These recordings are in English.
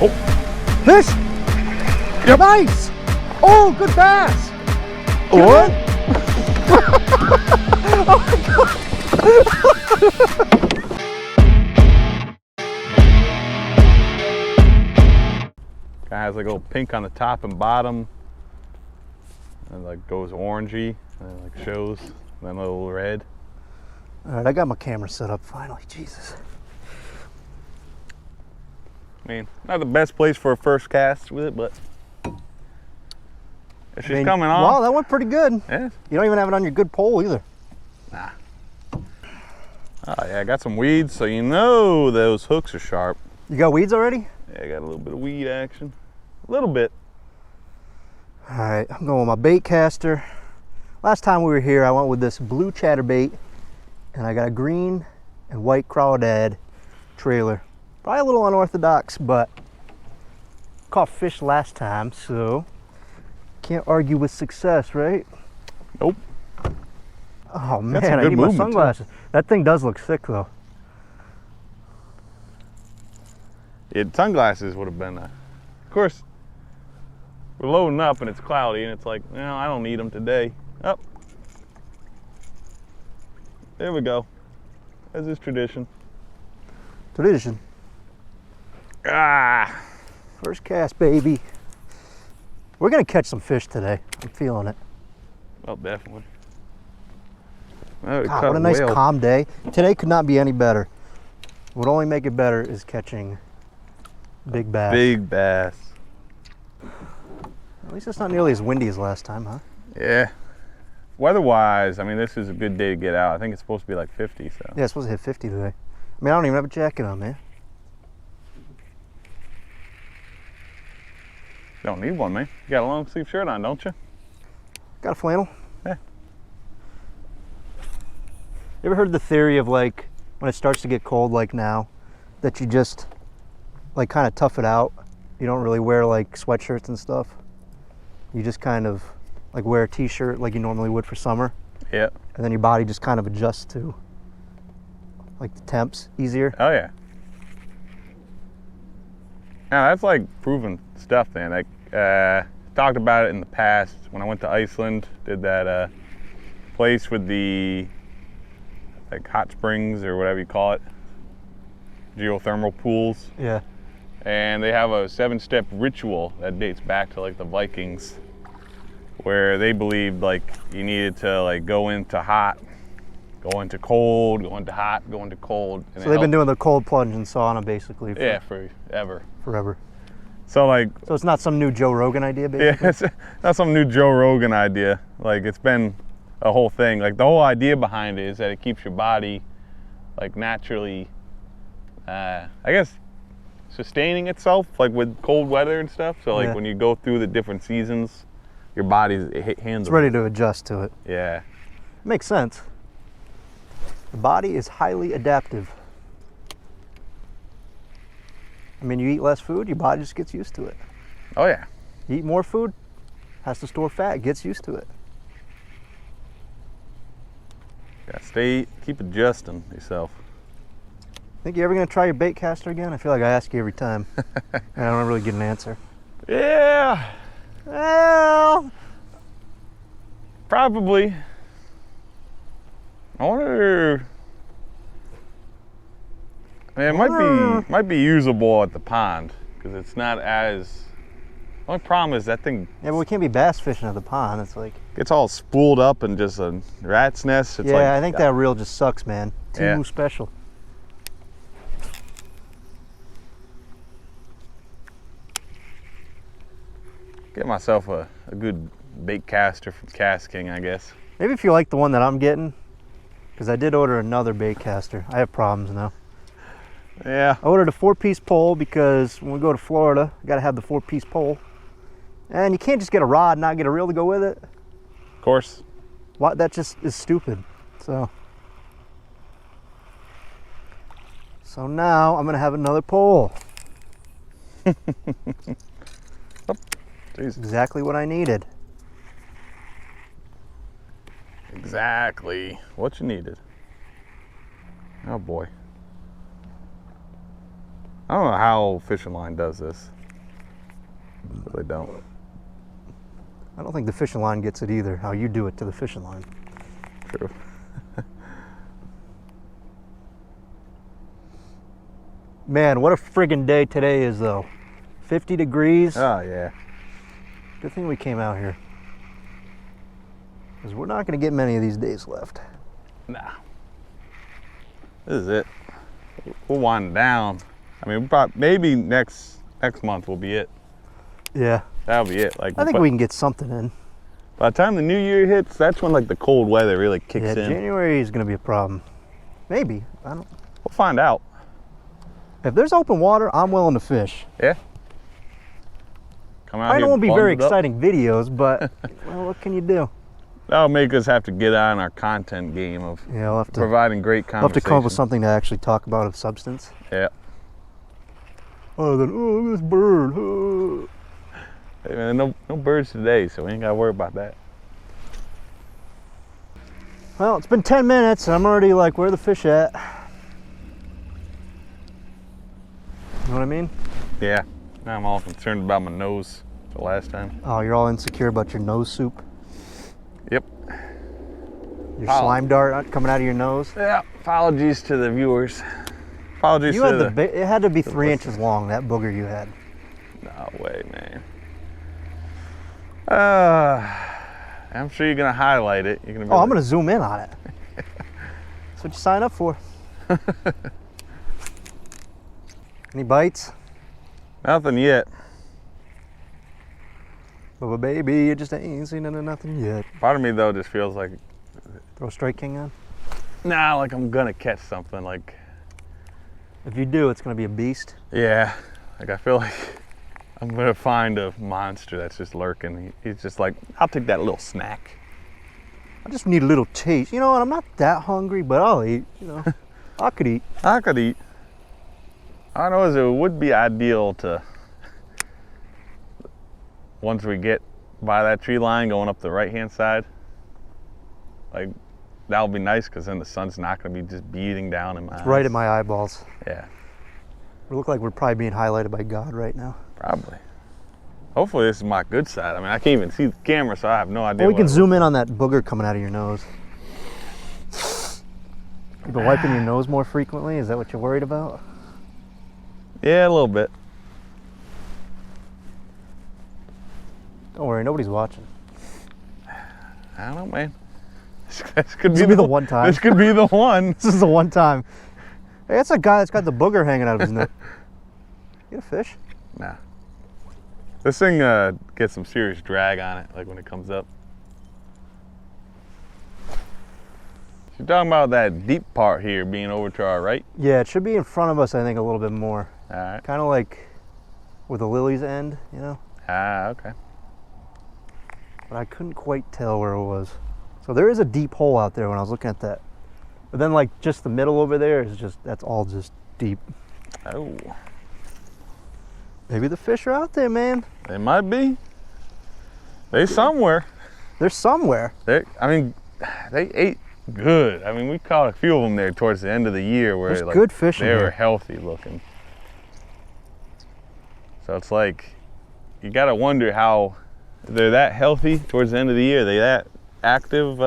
Oh, Fish! Yep. Nice! Oh, good bass! what? Guy has like a little pink on the top and bottom, and like goes orangey, and then like shows, then a little red. All right, I got my camera set up finally. Jesus. I mean, not the best place for a first cast with it, but it's just coming on. Wow, that went pretty good. Yeah. You don't even have it on your good pole either. Nah. Oh yeah, I got some weeds, so you know those hooks are sharp. You got weeds already? Yeah, I got a little bit of weed action. A little bit. All right, I'm going with my bait caster. Last time we were here, I went with this blue chatterbait, and I got a green and white crawdad trailer. Probably a little unorthodox, but caught fish last time, so can't argue with success, right? Nope. Oh man, That's a I good need my movement, sunglasses. That thing does look sick though. Yeah, sunglasses would have been, of course, we're loading up and it's cloudy and it's like, no, I don't need them today. Oh, there we go. As is tradition. Tradition. Ah, First cast, baby. We're gonna catch some fish today. I'm feeling it. well, definitely. Oh, God, what a nice calm day. Today could not be any better. What only make it better is catching big bass. Big bass. At least it's not nearly as windy as last time, huh? Yeah. Weather-wise, I mean, this is a good day to get out. I think it's supposed to be like 50, so. Yeah, it's supposed to hit 50 today. I mean, I don't even have a jacket on, man. You don't need one, man. You got a long sleeve shirt on, don't you? Got a flannel. Yeah. You ever heard the theory of like when it starts to get cold like now, that you just like kind of tough it out? You don't really wear like sweatshirts and stuff. You just kind of like wear a t-shirt like you normally would for summer. Yeah. And then your body just kind of adjusts to like the temps easier. Oh, yeah. Yeah, that's like proven stuff, man. Like, talked about it in the past when I went to Iceland, did that place with the like hot springs or whatever you call it, geothermal pools. Yeah. And they have a 7-step ritual that dates back to like the Vikings, where they believed like you needed to like go into hot, go into cold, go into hot, go into cold. So they've been doing the cold plunge and sauna basically forever. Forever. So like, So it's not some new Joe Rogan idea, basically? yeah, it's not some new Joe Rogan idea. Like, it's been a whole thing. Like, the whole idea behind it is that it keeps your body like naturally, I guess, sustaining itself like with cold weather and stuff. So like when you go through the different seasons, your body's handles. It's ready to adjust to it. Yeah. Makes sense. The body is highly adaptive. I mean, you eat less food, your body just gets used to it. Oh yeah. You eat more food, has to store fat, gets used to it. Gotta keep adjusting yourself. Think you're ever gonna try your bait caster again? I feel like I ask you every time, and I don't really get an answer. Yeah. Well, probably. I wonder. I mean, it might be usable at the pond because it's not as. The only problem is that thing. Yeah, but we can't be bass fishing at the pond. It's like gets all spooled up and just a rat's nest. It's yeah, like, I think that reel just sucks, man. Yeah. Too special. Get myself a good bait caster from Cast King, I guess. Maybe if you like the one that I'm getting, because I did order another bait caster. I have problems now. Yeah. I ordered a 4-piece pole because when we go to Florida, I gotta have the 4-piece pole. And you can't just get a rod and not get a reel to go with it. Of course. What? That just is stupid. So now I'm gonna have another pole. Oh, geez. Exactly what I needed. Exactly what you needed. Oh boy. I don't know how Fishing Line does this. They don't. I don't think the fishing line gets it either, how you do it to the fishing line. True. Man, what a friggin' day today is though. 50 degrees. Oh yeah. Good thing we came out here. Because we're not going to get many of these days left. Nah. This is it. We'll wind down. I mean, maybe next month will be it. Yeah. That'll be it. Like I think we can get something in. By the time the new year hits, that's when like the cold weather really kicks in. January is going to be a problem. Maybe. I don't. We'll find out. If there's open water, I'm willing to fish. Yeah. Come out I here don't want to be very bundled up. exciting videos, but well, what can you do? That'll make us have to get on our content game of I'll have to, providing great I'll have to conversation. come up with something to actually talk about of substance. Yeah. Other than, oh, this bird. Oh. Hey, man, no birds today, so we ain't got to worry about that. Well, it's been 10 minutes, and I'm already like, where are the fish at? You know what I mean? Yeah. Now I'm all concerned about my nose the last time. Oh, you're all insecure about your nose soup? Yep. Your slime dart coming out of your nose? Yeah. Apologies to the viewers. Apologies You to had the... it had to be 3 inches long, that booger you had. No way, man. I'm sure you're gonna highlight it. You're gonna be I'm gonna zoom in on it. That's what you sign up for. Any bites? Nothing yet. But baby, you just ain't seen nothing yet. Part of me though just feels like, Throw Strike King on? nah, like I'm gonna catch something. Like, If you do, it's gonna be a beast. yeah, like I feel like I'm gonna find a monster that's just lurking. He's just like, I'll take that little snack. I just need a little taste. You know what? I'm not that hungry, but I'll eat. You know, I could eat. I could eat. I know it would be ideal to, once we get by that tree line going up the right-hand side, like that would be nice because then the sun's not going to be just beating down in my eyes. Right at my eyeballs. Yeah, We look like we're probably being highlighted by God right now. probably. Hopefully this is my good side. I mean, I can't even see the camera, so I have no idea. Well, we what can it zoom in on that booger coming out of your nose. You've been wiping your nose more frequently? Is that what you're worried about? Yeah, a little bit. Don't worry, nobody's watching. I don't know, man. This could This will be the one time. This could be the one. This is the one time. Hey, that's a guy that's got the booger hanging out of his neck. Get a fish? Nah. This thing gets some serious drag on it, like when it comes up. You're talking about that deep part here being over to our right? Yeah, it should be in front of us, I think, a little bit more. All right. Kind of like where the lilies end, you know? Ah, okay. But I couldn't quite tell where it was. So there is a deep hole out there when I was looking at that. But then like just the middle over there is just, that's all just deep. Oh. Maybe the fish are out there, man. They might be. They somewhere. They're somewhere. I mean, they ate good. I mean, we caught a few of them there towards the end of the year where There's like, good fish in they were here. healthy looking. So it's like, you gotta wonder how they're that healthy towards the end of the year. Are they that active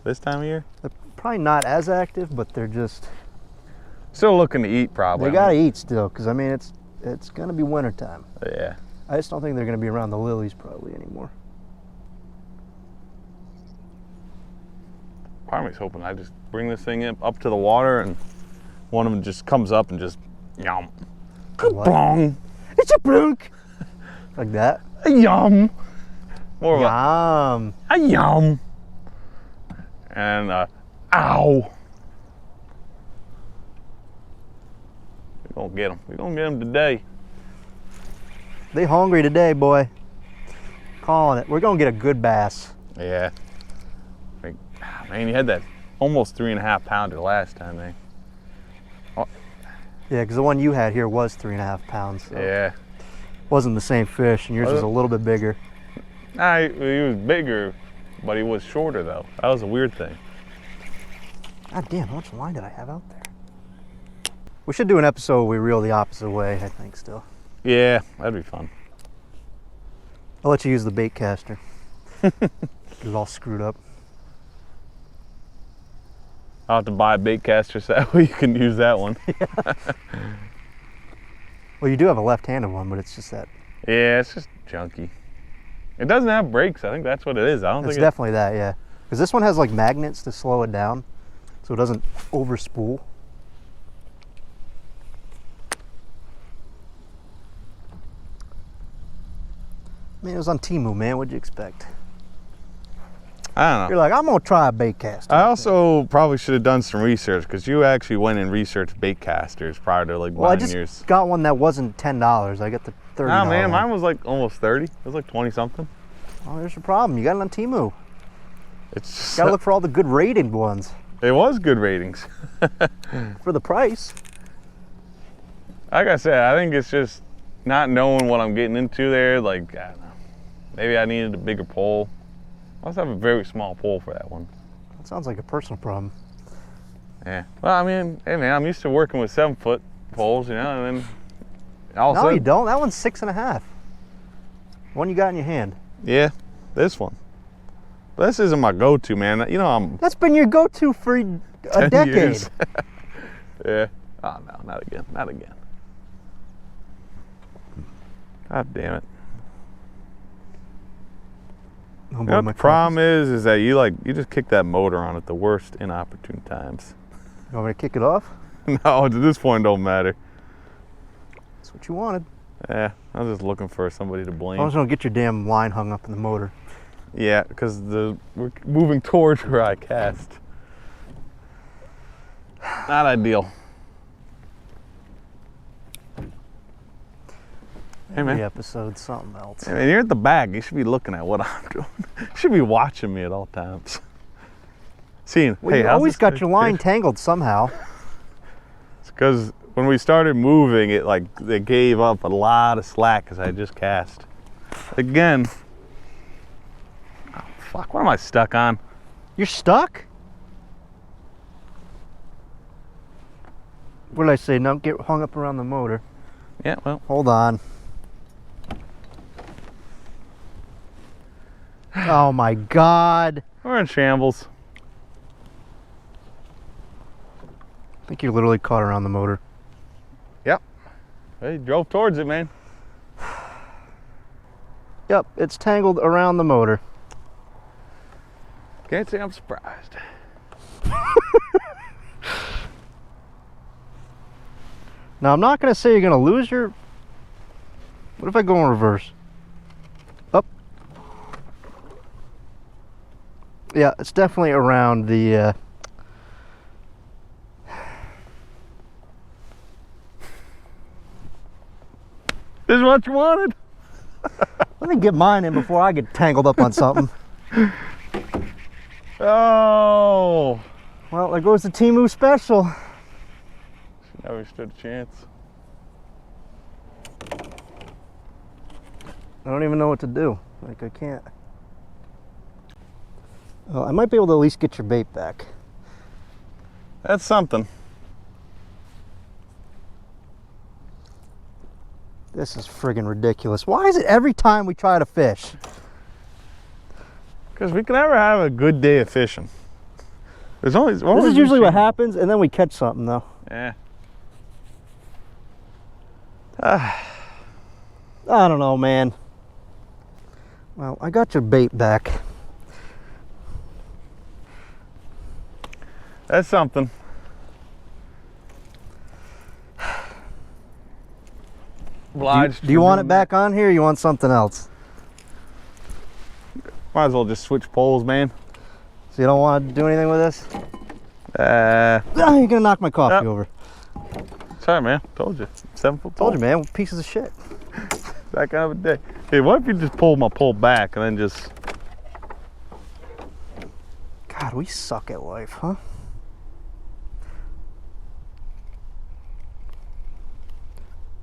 this time of year? They're probably not as active, but they're just, Still looking to eat, probably. they gotta eat still, because I mean, it's gonna be winter time. Yeah. I just don't think they're gonna be around the lilies probably anymore. Part of me's hoping I just bring this thing up to the water and one of them just comes up and just yum. What? Kablong. It's a blunk! Like that? A yum. More of Yum. a yum. And ow. We're gonna get them. We're gonna get them today. They hungry today, boy. Calling it. We're gonna get a good bass. Yeah. Like, man, you had that almost 3.5 pounder last time, man. Yeah, because the one you had here was 3.5 pounds. So Yeah. wasn't the same fish, and yours was a little bit bigger. Nah, he was bigger, but he was shorter though. That was a weird thing. God damn, how much line did I have out there? We should do an episode where we reel the opposite way, I think, still. Yeah, that'd be fun. I'll let you use the bait caster. Get it all screwed up. I'll have to buy a bait caster so that way you can use that one. Yeah. Well, you do have a left-handed one, but it's just that. Yeah, it's just junky. It doesn't have brakes. I think that's what it is. I don't think it's definitely that, yeah. Because this one has like magnets to slow it down, so it doesn't overspool. Man, it was on Temu, man. What'd you expect? I don't know. You're like, I'm gonna try a bait caster. I also probably should have done some research because you actually went and researched bait casters prior to like Well, I buying just yours. got one that wasn't $10. I got the $30. Nah, man, mine was like almost 30. It was like 20 something. Oh, there's your problem. You got it on Temu. It's just, Gotta look for all the good rated ones it was good ratings. for the price. Like I said, I think it's just not knowing what I'm getting into there. Like, I don't know. Maybe I needed a bigger pole. I also have a very small pole for that one. That sounds like a personal problem. Yeah. Well, I mean, hey man, I'm used to working with 7-foot poles, you know, and then all of a No, sudden, you don't. That one's 6.5. One you got in your hand. yeah, this one. But this isn't my go-to, man. You know, I'm That's been your go-to for a 10 decade. years. Yeah. Oh no, not again. Not again. God damn it. Oh, You boy, know what my the problem is that you just kick that motor on at the worst inopportune times. You want me to kick it off? No, at this point, it don't matter. That's what you wanted. Yeah, I was just looking for somebody to I blame. was gonna get your damn line hung up in the motor. Yeah, because we're moving towards where I cast. Not ideal. Hey man. The episode, something else. Hey man, you're at the back. You should be looking at what I'm doing. You should be watching me at all times. Seeing, Well, hey, you how's always this got guy your line fish? tangled somehow. It's because when we started moving, it gave up a lot of slack because I just cast. Again. Oh, fuck, what am I stuck on? You're stuck? What did I say? Don't get hung up around the motor. Yeah, well. Hold on. Oh my God. We're in shambles. I think you're literally caught around the motor. Yep. He drove towards it, man. Yep, it's tangled around the motor. Can't say I'm surprised. Now, I'm not going to say you're going to lose your... What if I go in reverse? Up. Yeah, it's definitely around the... This is what you wanted? Let me get mine in before I get tangled up on something. Oh. Well, there goes the Temu special. Never stood a chance. I don't even know what to do. Like, I can't. Well, I might be able to at least get your bait back. That's something. This is friggin' ridiculous. Why is it every time we try to fish? Because we can never have a good day of fishing. There's always This is usually what happens, and then we catch something, though. Yeah. I don't know, man. Well, I got your bait back. That's something. Obliged. Do you want it back on here, or you want something else? Might as well just switch poles, man. So you don't want to do anything with this? Ah, you're gonna knock my coffee Yep. over. Sorry, man. Told you. 7-foot pole. Told you, man. Pieces of shit. That kind of a day. Hey, what if you just pull my pole back and then just... God, we suck at life, huh?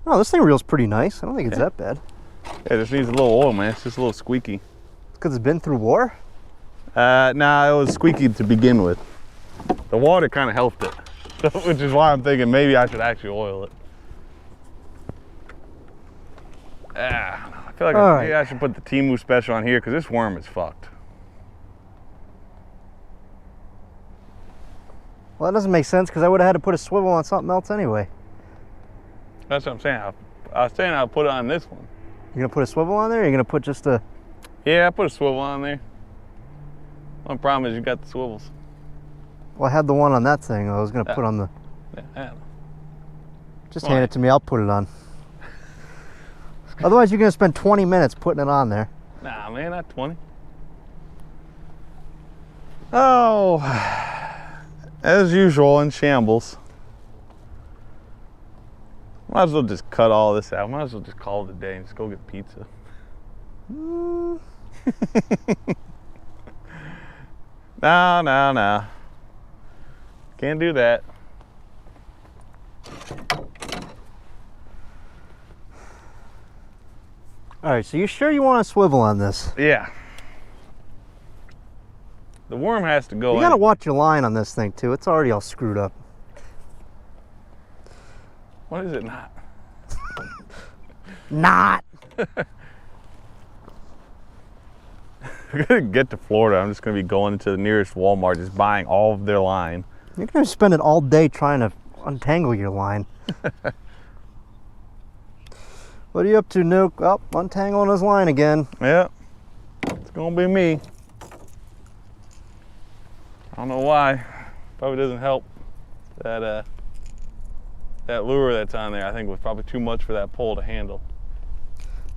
Oh, this thing reels pretty nice. I don't think it's that bad. Yeah, it just needs a little oil, man. It's just a little squeaky. It's because it's been through war? Nah, it was squeaky to begin with. The water kind of helped it. Which is why I'm thinking maybe I should actually oil it. I feel like maybe I should put the Temu special on here because this worm is fucked. Well, that doesn't make sense because I would have had to put a swivel on something else anyway. That's what I'm saying. I was saying I'll put it on this one. You're gonna put a swivel on there, or you're gonna put just a... Yeah, I put a swivel on there. One problem is you got the swivels. Well, I had the one on that thing I was gonna put on the... Yeah. Just hand it to me, I'll put it on. Otherwise, you're gonna spend 20 minutes putting it on there. Nah, man, not 20. Oh, as usual in shambles. Might as well just cut all this out. Might as well just call it a day and just go get pizza. No. Can't do that. All right, so you're sure you want a swivel on this? Yeah. The worm has to go in. You gotta watch your line on this thing too. It's already all screwed up. What is it not? Not. We're gonna get to Florida. I'm just gonna be going to the nearest Walmart, just buying all of their line. You're gonna spend it all day trying to untangle your line. What are you up to, Nuke? Oh, untangling his line again. Yeah, it's gonna be me. I don't know why. Probably doesn't help that that lure that's on there. I think was probably too much for that pole to handle.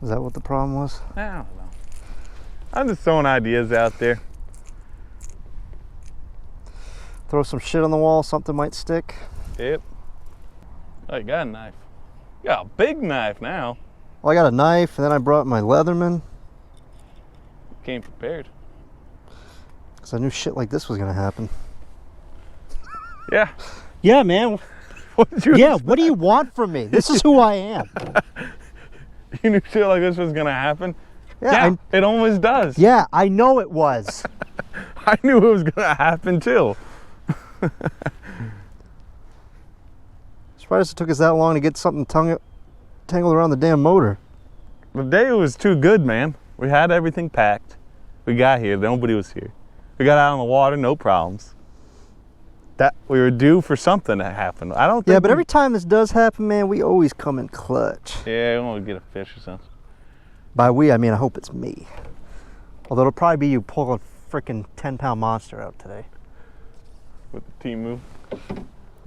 Is that what the problem was? I don't know. I'm just throwing ideas out there. Throw some shit on the wall, something might stick. Yep. Oh, you got a knife. You got a big knife now. Well, I got a knife, and then I brought my Leatherman. Came prepared. Because I knew shit like this was gonna happen. Yeah. Yeah, man. What did you expect? What do you want from me? This is who I am. You knew shit like this was gonna happen? Yeah, it almost does. Yeah, I know it was. I knew it was gonna happen too. Surprised it took us that long to get something tangled around the damn motor. The day was too good, man. We had everything packed. We got here, nobody was here. We got out on the water, no problems. That we were due for something to happen. I don't think. Yeah, but every time this does happen, man, we always come in clutch. Yeah, we want to get a fish or something. By we, I mean I hope it's me. Although it'll probably be you pull a freaking 10-pound monster out today. With the Temu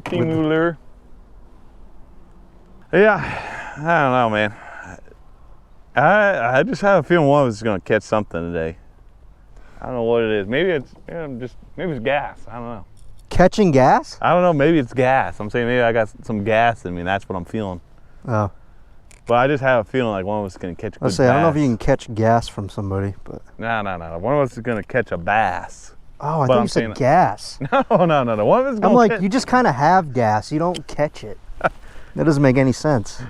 lure. Yeah, I don't know, man. I just have a feeling one was going to catch something today. I don't know what it is. Maybe it's maybe it's gas. I don't know. Catching gas? I don't know. Maybe it's gas. I'm saying maybe I got some gas in me, and that's what I'm feeling. Oh. But I just have a feeling like one of us is going to catch a good bass. I don't know if you can catch gas from somebody, but... No. One of us is going to catch a bass. Oh, I thought you said gas. No. One of us is going to I'm like, you just kind of have gas. You don't catch it. That doesn't make any sense.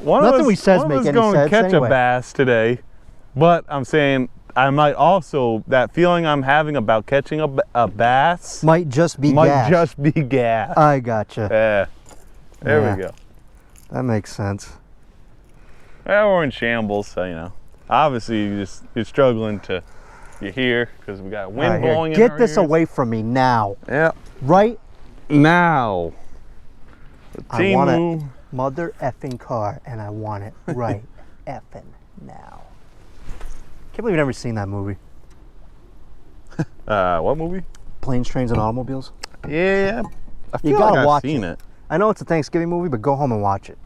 Nothing we says make any sense going to catch anyway. a bass today, but I'm saying I might also, that feeling I'm having about catching a bass might just be gas. Might just be gas. I gotcha. Yeah. There we go. That makes sense. Well, we're in shambles, so you know. Obviously, you're struggling to. You're here because we got wind blowing in our Get this ears. away from me now. Yeah. Right now. I want a mother effing car, and I want it right effing now. Can't believe I've never seen that movie. What movie? Planes, Trains, and Automobiles. Yeah. I feel You gotta like watch I've seen it. it. I know it's a Thanksgiving movie, but go home and watch it.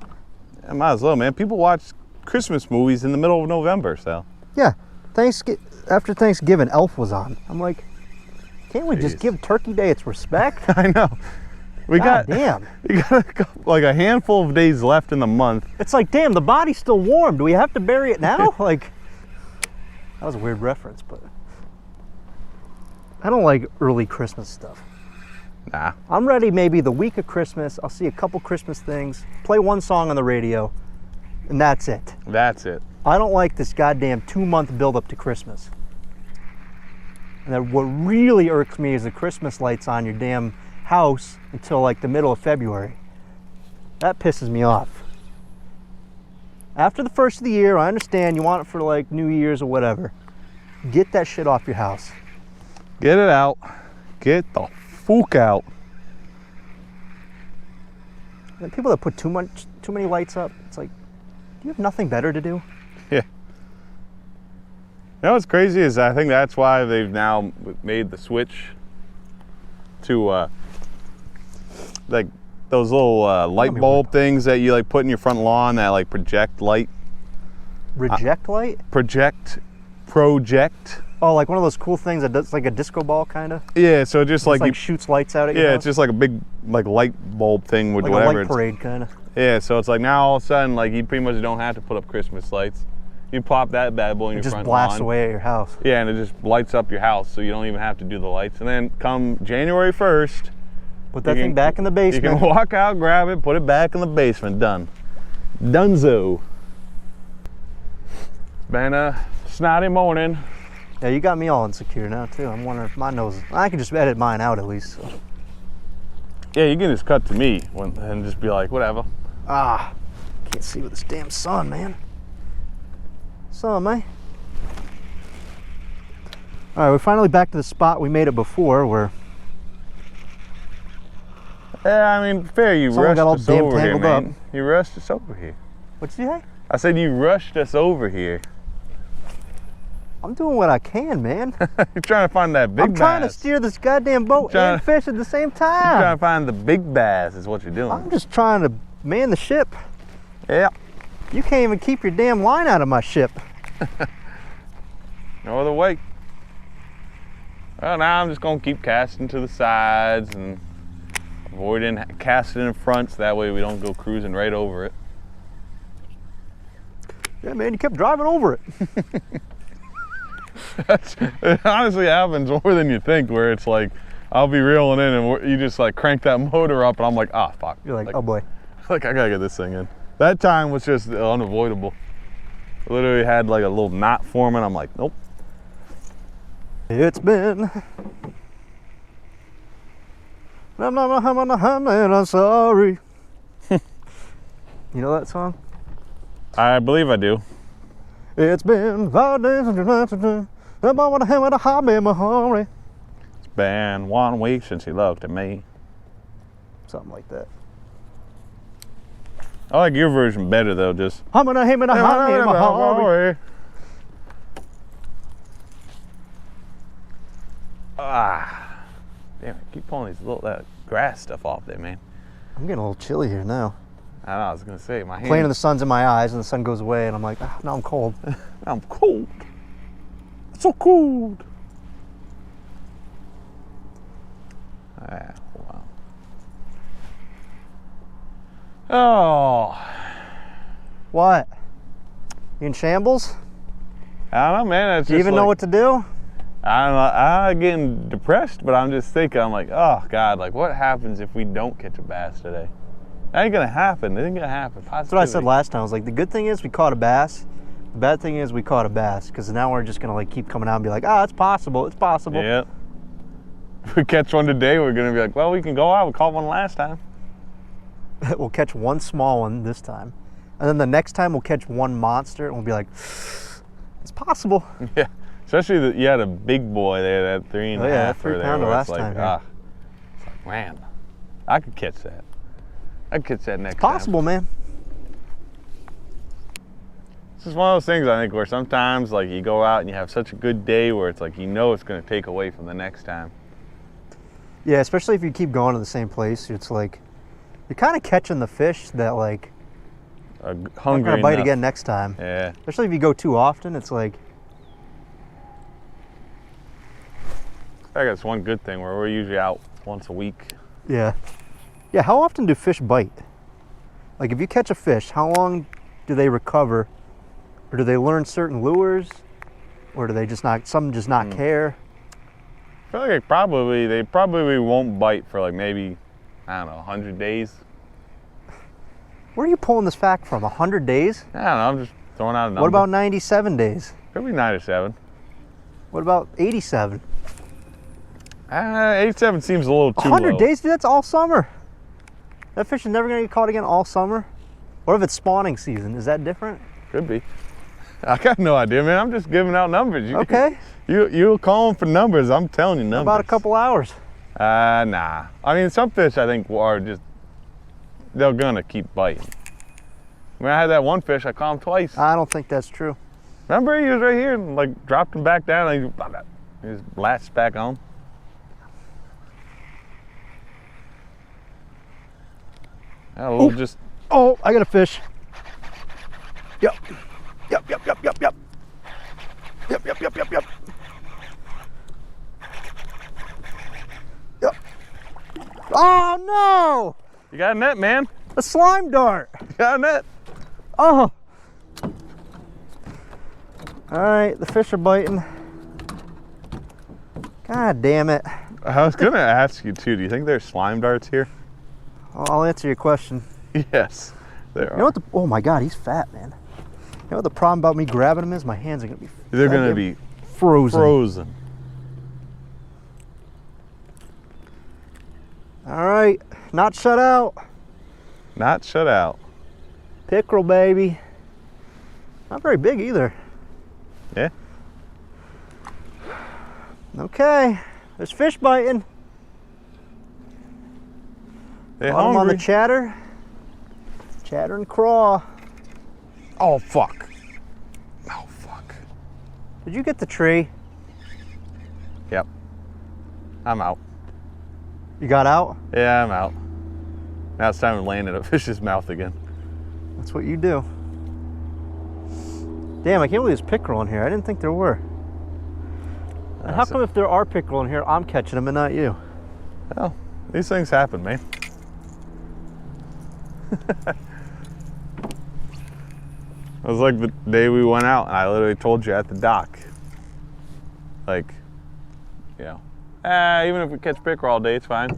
I might as well, man. People watch Christmas movies in the middle of November, so. Yeah. After Thanksgiving, Elf was on. I'm like, can't we just give Turkey Day its respect? I know. We got like a handful of days left in the month. It's like, damn, the body's still warm. Do we have to bury it now? Like, that was a weird reference, but I don't like early Christmas stuff. Nah. I'm ready maybe the week of Christmas. I'll see a couple Christmas things, play one song on the radio, and that's it. That's it. I don't like this goddamn 2-month build-up to Christmas. And then what really irks me is the Christmas lights on your damn house until like the middle of February. That pisses me off. After the first of the year, I understand you want it for like New Year's or whatever. Get that shit off your house. Get it out. Get the fuck out. The people that put too many lights up, it's like, do you have nothing better to do? Yeah. You know what's crazy is I think that's why they've now made the switch to like those little light bulb things that you like put in your front lawn that like project light. Reject light? Project. Oh, like one of those cool things that does like a disco ball kind of? Yeah, so just like you shoots lights out at you. Yeah, it's just like a big like light bulb thing with like whatever. a light parade kind of. Yeah, so it's like now all of a sudden like you pretty much don't have to put up Christmas lights. You pop that bad boy in your front lawn. It just blasts away at your house. Yeah, and it just lights up your house, so you don't even have to do the lights. And then come January 1st, put that thing back in the basement. You can walk out, grab it, put it back in the basement. Done. Dunzo. It's been a snotty morning. Yeah, you got me all insecure now too. I'm wondering if my nose. I can just edit mine out at least. So. Yeah, you can just cut to me and just be like, whatever. Ah, can't see with this damn sun, man. Sun, man. All right, we're finally back to the spot we made it before, where. Yeah, I mean, fair. You Someone rushed got all us damn over here, tangled up. man. You rushed us over here. What'd you say? I said you rushed us over here. I'm doing what I can, man. You're trying to find that big bass. I'm trying to steer this goddamn boat and fish at the same time. You're trying to find the big bass is what you're doing. I'm just trying to man the ship. Yeah. You can't even keep your damn line out of my ship. No other way. Well, now I'm just going to keep casting to the sides and avoiding casting in front so that way we don't go cruising right over it. Yeah, man, you kept driving over it. It honestly happens more than you think, where it's like I'll be reeling in and you just like crank that motor up and I'm like, ah, fuck. You're like, oh boy. Like, I gotta get this thing in. That time was just unavoidable. I literally had like a little knot forming. I'm like, nope. It's been. I'm sorry. You know that song? I believe I do. It's been 5 days since you left today. I'm on the hand with a hobby in my hurry. It's been 1 week since you looked at me. Something like that. I like your version better though, just. I'm gonna him in a hobby in my hurry. Ah. Damn it, keep pulling these little that grass stuff off there, man. I'm getting a little chilly here now. I know, I was gonna say, my hands. Playing in the sun's in my eyes and the sun goes away and I'm like, ah, now I'm cold. I'm cold. It's so cold. Ah, wow. Oh. What? You in shambles? I don't know, man. It's Do you even know what to do? I'm getting depressed, but I'm just thinking, I'm like, oh God, like what happens if we don't catch a bass today? That ain't gonna happen. It ain't gonna happen. That's what I said last time. I was like, the good thing is we caught a bass. The bad thing is we caught a bass, because now we're just gonna like keep coming out and be like, ah, it's possible, it's possible. Yeah. If we catch one today, we're gonna be like, well, we can go out. We caught one last time. We'll catch one small one this time, and then the next time we'll catch one monster, and we'll be like, it's possible. Yeah. Especially you had a big boy there, that 3.5. Oh yeah, 3 pounder last time. It's like, man, I could catch that. I could catch that next time. Possible, man. This is one of those things I think where sometimes like you go out and you have such a good day where it's like you know it's going to take away from the next time. Yeah, especially if you keep going to the same place. It's like you're kind of catching the fish that like hungry gonna bite enough. again next time. Yeah. Especially if you go too often, it's like. I guess one good thing where we're usually out once a week. Yeah. Yeah, how often do fish bite? Like if you catch a fish, how long do they recover? Or do they learn certain lures? Or do they just not, some just not care? I feel like they probably won't bite for like maybe, I don't know, 100 days. Where are you pulling this fact from? 100 days? I don't know, I'm just throwing out a number. What about 97 days? Could be 97. What about 87? 87 seems a little too 100 low. days, dude, that's all summer. That fish is never gonna get caught again all summer. What if it's spawning season? Is that different? Could be. I got no idea, man. I'm just giving out numbers. Okay. You're calling for numbers. I'm telling you numbers. About a couple hours. Nah. I mean, some fish I think are just, they're gonna keep biting. I mean, I had that one fish, I caught him twice. I don't think that's true. Remember, he was right here and like dropped him back down and he just latched back on. A little just. Oh, I got a fish. Yep. Yep, yep, yep, yep, yep. Yep, yep, yep, yep, yep. Yep. Oh no! You got a net, man. A slime dart. You got a net. Oh. All right, the fish are biting. God damn it. I was gonna ask you too. Do you think there's slime darts here? I'll answer your question. Yes, there are. You know what? Oh my God, he's fat, man. You know what the problem about me grabbing him is? My hands are gonna be. They're gonna be frozen. Frozen. All right, not shut out. Not shut out. Pickerel, baby. Not very big either. Yeah. Okay, there's fish biting. They Got 'em on the hungry. chatter. Chatter and craw. Oh fuck. Oh fuck. Did you get the tree? Yep. I'm out. You got out? Yeah, I'm out. Now it's time to land in a fish's mouth again. That's what you do. Damn, I can't believe there's pickerel in here. I didn't think there were. And how come if there are pickerel in here, I'm catching them and not you? Well, these things happen, man. It was like the day we went out and I literally told you at the dock. Like, you know, even if we catch pickerel all day, it's fine.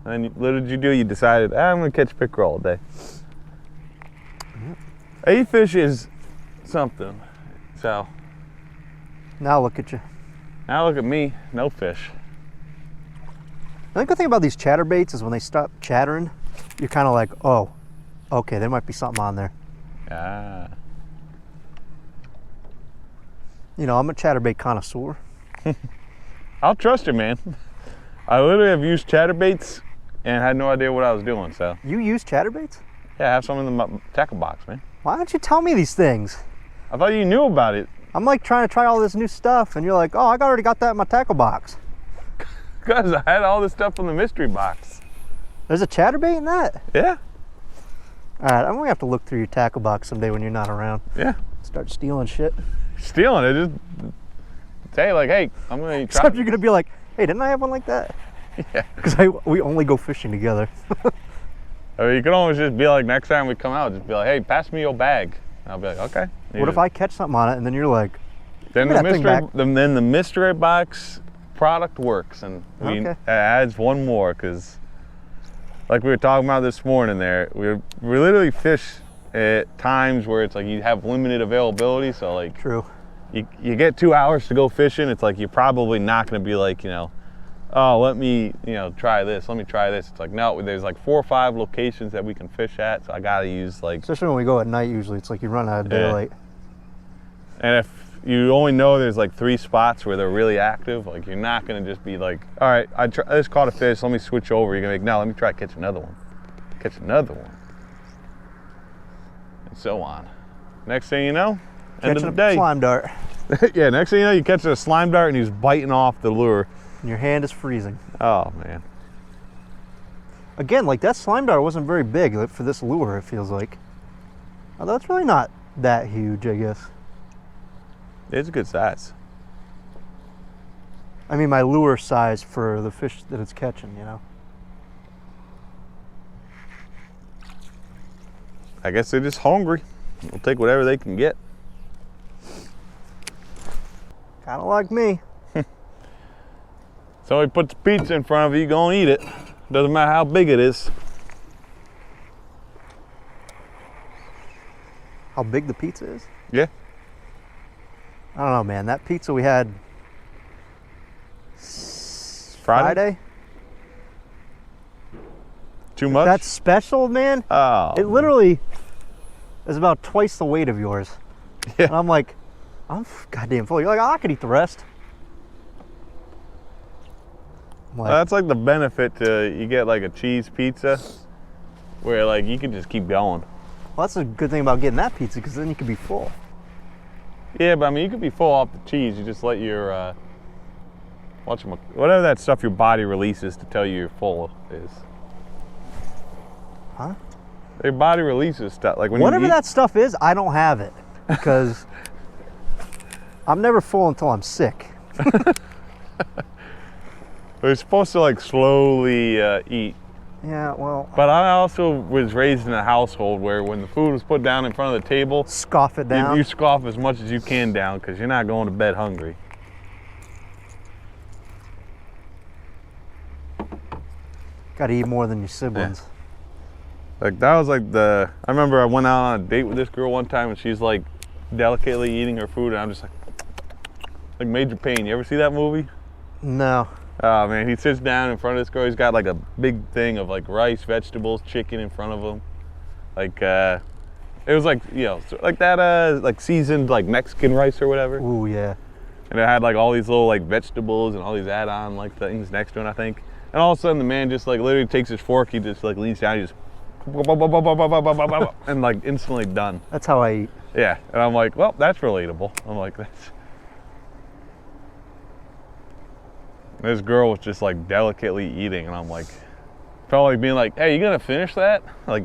And then what did you do? You decided, I'm gonna catch pickerel all day. A fish is something. So Now look at you. now look at me, no fish. The good thing about these chatterbaits is when they stop chattering, you're kind of like, oh, okay, there might be something on there. Ah. You know, I'm a chatterbait connoisseur. I'll trust you, man. I literally have used chatterbaits and had no idea what I was doing, so. You use chatterbaits? Yeah, I have some in the tackle box, man. Why don't you tell me these things? I thought you knew about it. I'm like trying to try all this new stuff, and you're like, oh, I already got that in my tackle box. Because I had all this stuff from the mystery box. There's a chatterbait in that? Yeah, All right, I'm gonna have to look through your tackle box someday when you're not around. yeah. Start stealing shit. Stealing it, just say like, hey, I'm gonna try. Except you're gonna be like, hey, didn't I have one like that? Yeah. Because we only go fishing together. I mean, you can always just be like, next time we come out, just be like, hey, pass me your bag. And I'll be like, okay. What if I catch something on it and then you're like, Then give the me that thing mystery, back. then the mystery box product works, and we Okay. adds one more because, like we were talking about this morning, there we literally fish at times where it's like you have limited availability. So like, true. you get 2 hours to go fishing. It's like you're probably not going to be like, you know, oh, let me, you know, try this. Let me try this. It's like, no, there's like 4 or 5 locations that we can fish at. So I got to use like. Especially when we go at night, usually it's like you run out of daylight. And if you only know there's like 3 spots where they're really active, like you're not gonna just be like, all right, I just caught a fish, let me switch over. You're gonna be like, no, let me try to catch another one. Catch another one. And so on. Next thing you know, end of Catching the a day. slime dart. Yeah, next thing you know, you catch a slime dart and he's biting off the lure. And your hand is freezing. Oh man. Again, like that slime dart wasn't very big for this lure, it feels like. Although it's really not that huge, I guess. It's a good size. I mean, my lure size for the fish that it's catching, you know? I guess they're just hungry. They'll take whatever they can get. Kind of like me. Somebody puts pizza in front of you, you're gonna eat it. Doesn't matter how big it is. How big the pizza is? Yeah. I don't know, man. That pizza we had Friday. Too much? That's special, man. Oh. It literally is about twice the weight of yours. Yeah. And I'm like, I'm goddamn full. You're like, oh, I could eat the rest. I'm like, That's like the benefit to, you get like a cheese pizza where like you can just keep going. well, that's a good thing about getting that pizza because then you could be full. Yeah, but I mean, you could be full off the cheese. You just let your, whatever that stuff your body releases to tell you you're full is. Huh? Your body releases stuff. Like when Whatever you eat, that stuff is, I don't have it because I'm never full until I'm sick. We're supposed to like slowly eat. Yeah, well, But I also was raised in a household where when the food was put down in front of the table, scoff it down. you scoff as much as you can down because you're not going to bed hungry. Got to eat more than your siblings. Like that was like I remember I went out on a date with this girl one time and she's like delicately eating her food and I'm just like Major Payne. You ever see that movie? No. Oh man, he sits down in front of this girl. He's got like a big thing of like rice, vegetables, chicken in front of him. Like it was like, you know, like that like seasoned like Mexican rice or whatever. Ooh, yeah. And it had like all these little like vegetables and all these add-on like things next to it, I think. And all of a sudden the man just like literally takes his fork, he just like leans down, he just and like instantly done. That's how I eat. Yeah, and I'm like, well, that's relatable. I'm like, that's. This girl was just like delicately eating, and I'm like, felt like being like, hey, you gonna finish that? Like,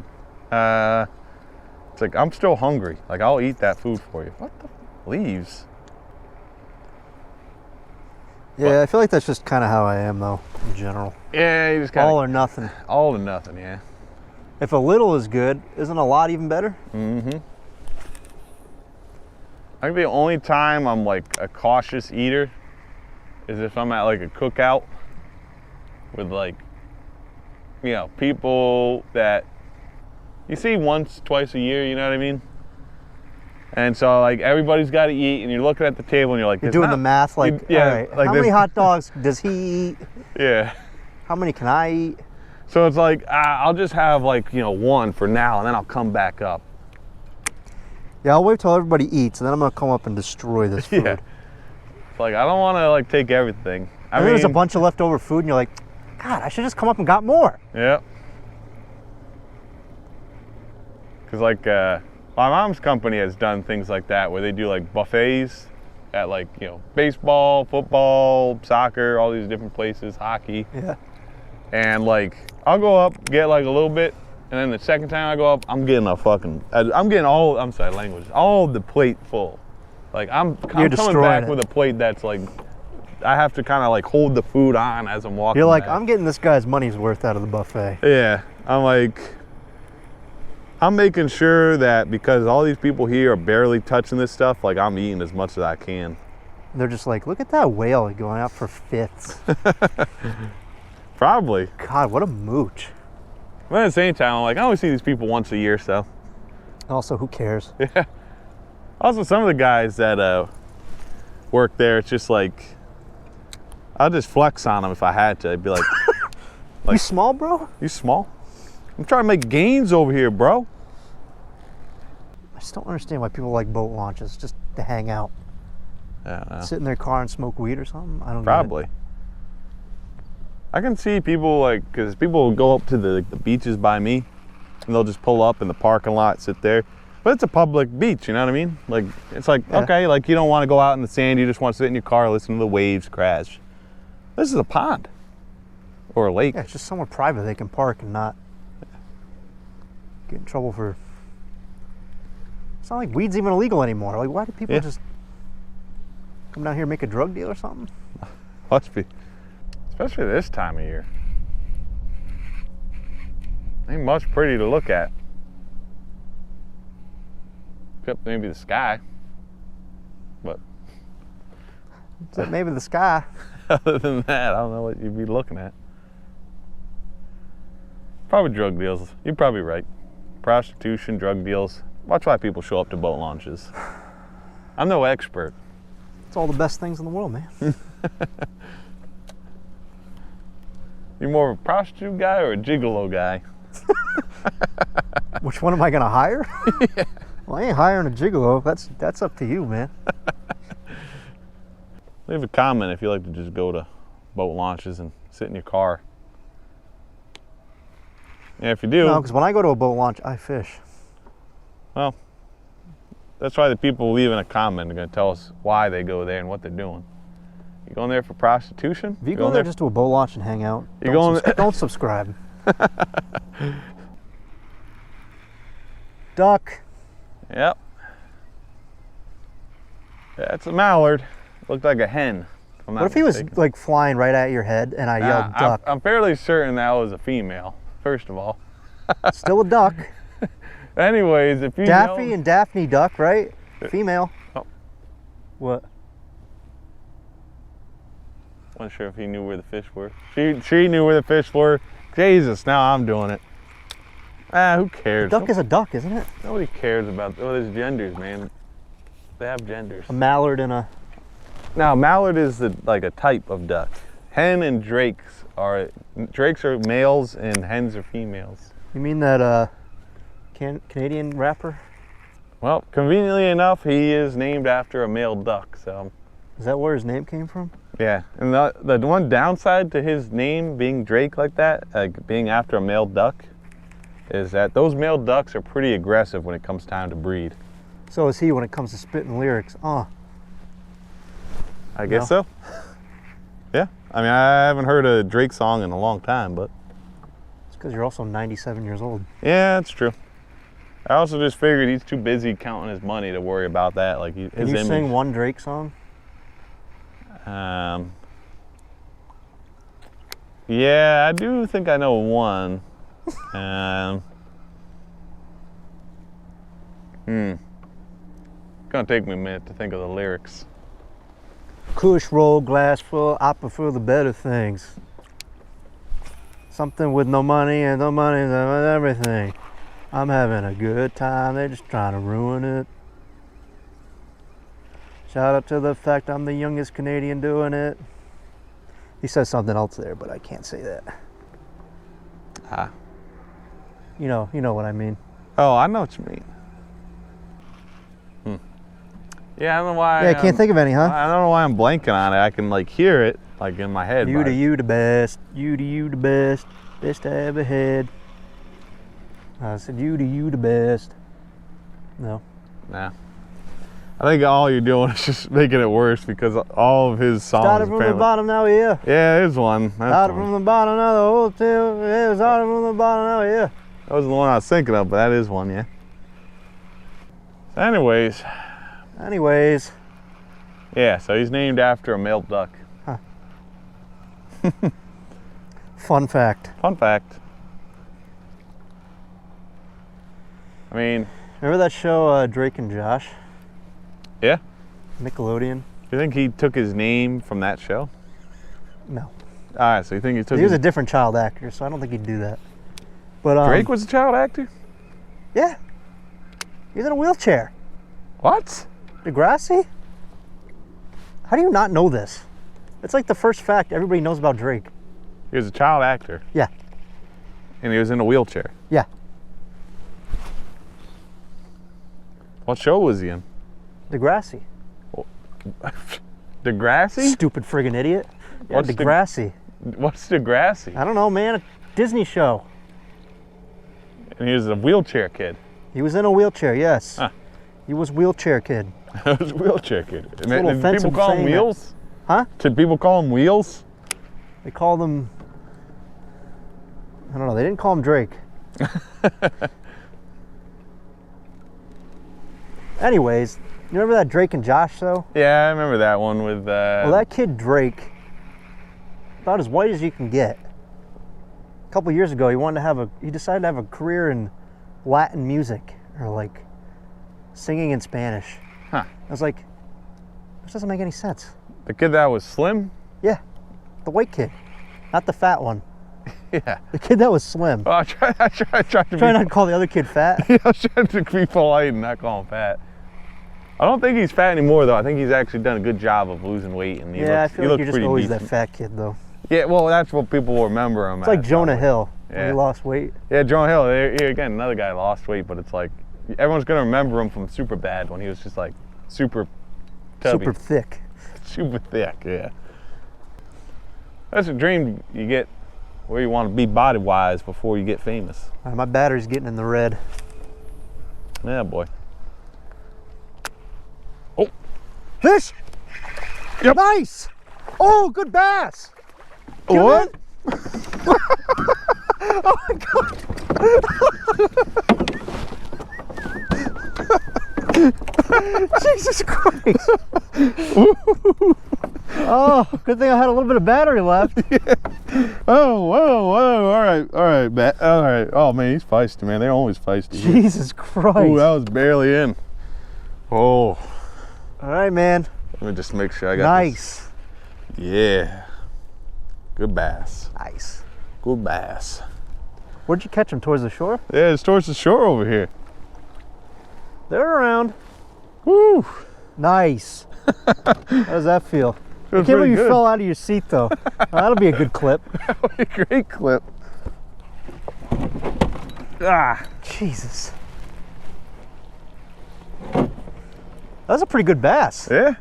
it's like I'm still hungry. Like I'll eat that food for you. What the leaves? Yeah, I feel like that's just kind of how I am, though, in general. Yeah, you just kind of All or nothing. all or nothing. Yeah. If a little is good, isn't a lot even better? Mm-hmm. I think the only time I'm like a cautious eater is if I'm at like a cookout with like, you know, people that you see once, twice a year, you know what I mean? And so like everybody's got to eat and you're looking at the table and you're like, You're doing the math like, yeah, all right, like how many hot dogs does he eat? Yeah. How many can I eat? So it's like, I'll just have like, you know, one for now and then I'll come back up. Yeah, I'll wait till everybody eats and then I'm going to come up and destroy this food. Yeah. It's like, I don't want to like take everything. I And mean, there's a bunch of leftover food and you're like, God, I should just come up and got more. Yeah. Because like, my mom's company has done things like that where they do like buffets at like, you know, baseball, football, soccer, all these different places, hockey. Yeah. And like, I'll go up, get like a little bit, and then the second time I go up, I'm getting all, I'm sorry, language, all of the plate full. Like I'm coming back with a plate that's like, I have to kind of like hold the food on as I'm walking. You're like, back. I'm getting this guy's money's worth out of the buffet. Yeah, I'm like, I'm making sure that because all these people here are barely touching this stuff, like I'm eating as much as I can. And they're just like, look at that whale going out for fifths. Probably. God, what a mooch. But at the same time, I'm like, I only see these people once a year, so. Also, who cares? Yeah. Also, some of the guys that work there, it's just like, I'll just flex on them if I had to. I'd be like, You small, bro? You small? I'm trying to make gains over here, bro. I just don't understand why people like boat launches, just to hang out. Yeah, Sit in their car and smoke weed or something? I don't know. Probably. I can see people like, because people will go up to the beaches by me and they'll just pull up in the parking lot, sit there. But it's a public beach, you know what I mean? Like, it's like, Yeah. okay, like you don't want to go out in the sand, you just want to sit in your car, listen to the waves crash. This is a pond or a lake. Yeah, it's just somewhere private they can park and not get in trouble for. It's not like weed's even illegal anymore. Like, why do people just come down here and make a drug deal or something? Must be. Especially this time of year. Ain't much pretty to look at. Except maybe the sky. But Except maybe the sky. other than that, I don't know what you'd be looking at. Probably drug deals. You're probably right. Prostitution, drug deals. Watch why people show up to boat launches. I'm no expert. It's all the best things in the world, man. You more of a prostitute guy or a gigolo guy? Which one am I gonna hire? Yeah. Well, I ain't hiring a gigolo. That's up to you, man. Leave a comment if you like to just go to boat launches and sit in your car. Yeah, if you do. No, because when I go to a boat launch, I fish. Well, that's why the people leaving a comment are going to tell us why they go there and what they're doing. You going there for prostitution? If you go there just to a boat launch and hang out, don't subscribe. Duck. Yep. That's a mallard. Looked like a hen. What if he was like flying right at your head and I yelled duck? I'm fairly certain that was a female, first of all. Still a duck. Anyways, if you Daffy and Daphne Duck, right? Female. Oh. What? Wasn't sure if he knew where the fish were. She knew where the fish were. Jesus, now I'm doing it. Who cares? A duck is a duck, isn't it? Nobody cares about, there's genders, man. They have genders. A mallard and a... Now, mallard is like a type of duck. Hen and drakes are males and hens are females. You mean that Canadian rapper? Well, conveniently enough, he is named after a male duck, so. Is that where his name came from? Yeah, and the one downside to his name being Drake like that, like being after a male duck, is that those male ducks are pretty aggressive when it comes time to breed. So is he when it comes to spitting lyrics. I guess so. Yeah, I mean, I haven't heard a Drake song in a long time, but. It's because you're also 97 years old. Yeah, that's true. I also just figured he's too busy counting his money to worry about that. Like his Can you image. sing one Drake song? Yeah, I do think I know one. It's gonna take me a minute to think of the lyrics. Kush roll, glass full, I prefer the better things. Something with no money and no money and everything. I'm having a good time, they're just trying to ruin it. Shout out to the fact I'm the youngest Canadian doing it. He says something else there, but I can't say that. You know what I mean. Oh, I know what you mean. Yeah, I don't know why. Yeah, I can't think of any, huh? I don't know why I'm blanking on it. I can like hear it like in my head. You the best. You the best. Best I ever had. I said you the best. No. Nah. I think all you're doing is just making it worse because all of his songs. Started from the bottom, now we're here. Yeah, there's one. Started from the bottom, now the hotel. Yeah, started from the bottom, now we're here. That wasn't the one I was thinking of, but that is one, yeah. So anyways. Yeah, so he's named after a male duck. Huh. Fun fact. Fun fact. I mean. Remember that show, Drake and Josh? Yeah. Nickelodeon. You think he took his name from that show? No. All right, so you think he took? He was a different child actor, so I don't think he'd do that. But Drake was a child actor? Yeah. He was in a wheelchair. What? Degrassi? How do you not know this? It's like the first fact everybody knows about Drake. He was a child actor. Yeah. And he was in a wheelchair. Yeah. What show was he in? Degrassi. Degrassi? Stupid friggin' idiot. Yeah, What's Degrassi. What's Degrassi? I don't know, man. A Disney show. And he was a wheelchair kid. He was in a wheelchair, yes. Huh. He was wheelchair kid. He was a wheelchair kid. Did people call him Wheels? Huh? Did people call him Wheels? They called him... I don't know. They didn't call him Drake. Anyways, you remember that Drake and Josh show? Yeah, I remember that one with... Well, that kid Drake, about as white as you can get. A couple years ago, he decided to have a career in Latin music, or like singing in Spanish. Huh. I was like, this doesn't make any sense. The kid that was slim? Yeah, the white kid, not the fat one. Yeah. The kid that was slim. Oh, I tried to Try not to call the other kid fat. Yeah, I was trying to be polite and not call him fat. I don't think he's fat anymore, though. I think he's actually done a good job of losing weight, and I feel like you're just always that fat kid, though. Yeah, well, that's what people will remember him. It's like Jonah Hill when Yeah. he lost weight. Yeah, Jonah Hill. Here again, another guy lost weight, but it's like everyone's gonna remember him from Superbad when he was just like super tubby. Super thick. Super thick, yeah. That's a dream you get where you want to be body-wise before you get famous. All right, my battery's getting in the red. Yeah, boy. Oh, Fish! Yep. Nice! Oh, good bass! what? Oh my God! Jesus Christ! Oh, good thing I had a little bit of battery left. Yeah. Oh, whoa, whoa! All right, all right. Oh man, he's feisty, man. They're always feisty. Jesus Christ! Ooh, that was barely in. Oh, All right, man. let me just make sure I got Nice. this. Yeah. Good bass. Nice. Good bass. Where'd you catch them? Towards the shore? Yeah, it's towards the shore over here. They're around. Woo! Nice. How does that feel? I Feels can't believe pretty you good. fell out of your seat though. That'll be a good clip. That would be a great clip. Ah. Jesus. That was a pretty good bass. Yeah.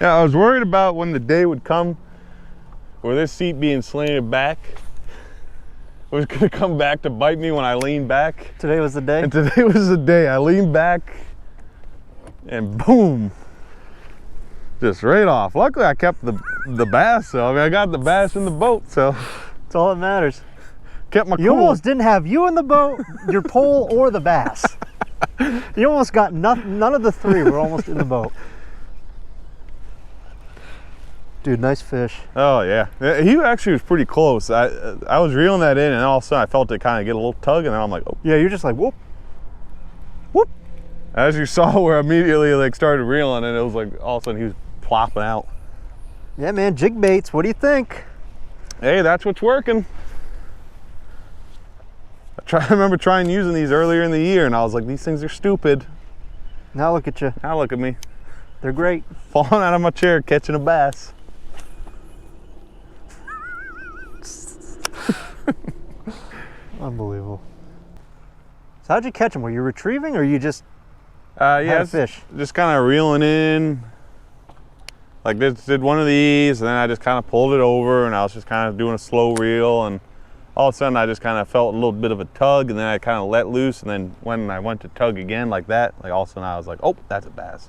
Yeah, I was worried about when the day would come where this seat being slanted back was gonna come back to bite me when I leaned back. Today was the day. And today was the day. I leaned back and boom. Just right off. Luckily I kept the bass though. I mean, I got the bass in the boat, so That's all that matters. kept my You cool. almost didn't have you in the boat, your pole, or the bass. You almost got none of the three were almost in the boat. Dude, nice fish. Oh yeah, he actually was pretty close. I was reeling that in, and all of a sudden I felt it kind of get a little tug, and then I'm like, oh. Yeah, you're just like, whoop, whoop. As you saw, where I immediately like started reeling, and it was like all of a sudden he was plopping out. Yeah, man, jig baits. What do you think? Hey, that's what's working. I remember trying using these earlier in the year, and I was like, these things are stupid. Now look at you. Now look at me, They're great. falling out of my chair, catching a bass. Unbelievable. So how'd you catch them? Were you retrieving, or you just Yeah, had a fish? just kind of reeling in. Like this, did one of these, and then I just kind of pulled it over, and I was just kind of doing a slow reel, and all of a sudden I just kind of felt a little bit of a tug, and then I kind of let loose, and then when I went to tug again like that, like all of a sudden I was like, oh, that's a bass.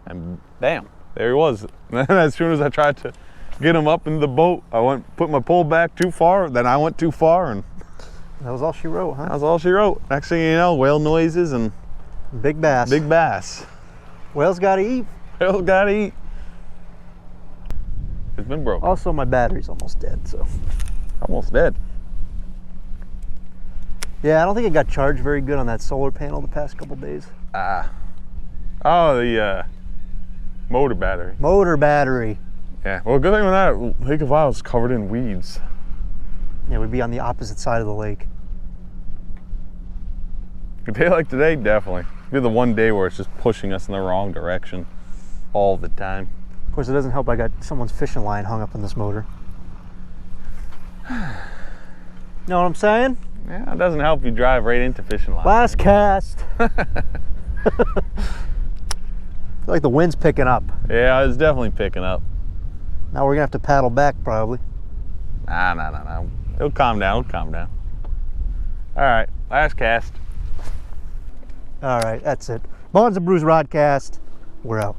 And bam, there he was. And then as soon as I tried to get him up into the boat, I put my pole back too far, then I went too far, and That was all she wrote, huh? that was all she wrote. Next thing you know, whale noises and Big bass. big bass. Whales gotta eat. Whale's gotta eat. It's been broken. Also, my battery's almost dead, so. Almost dead. Yeah, I don't think it got charged very good on that solar panel the past couple days. Ah. Oh, the motor battery. Motor battery. Yeah. Well, good thing with that, Lake of Isles is covered in weeds. Yeah, we'd be on the opposite side of the lake. A day like today, definitely. It'd be the one day where it's just pushing us in the wrong direction all the time. Of course, it doesn't help I got someone's fishing line hung up on this motor. Know what I'm saying? Yeah, it doesn't help you drive right into fishing line. Last cast. I feel like the wind's picking up. Yeah, it's definitely picking up. Now we're gonna have to paddle back probably. Nah. It'll calm down, All right, last cast. All right, that's it. Bonds and Brews Rodcast. We're out.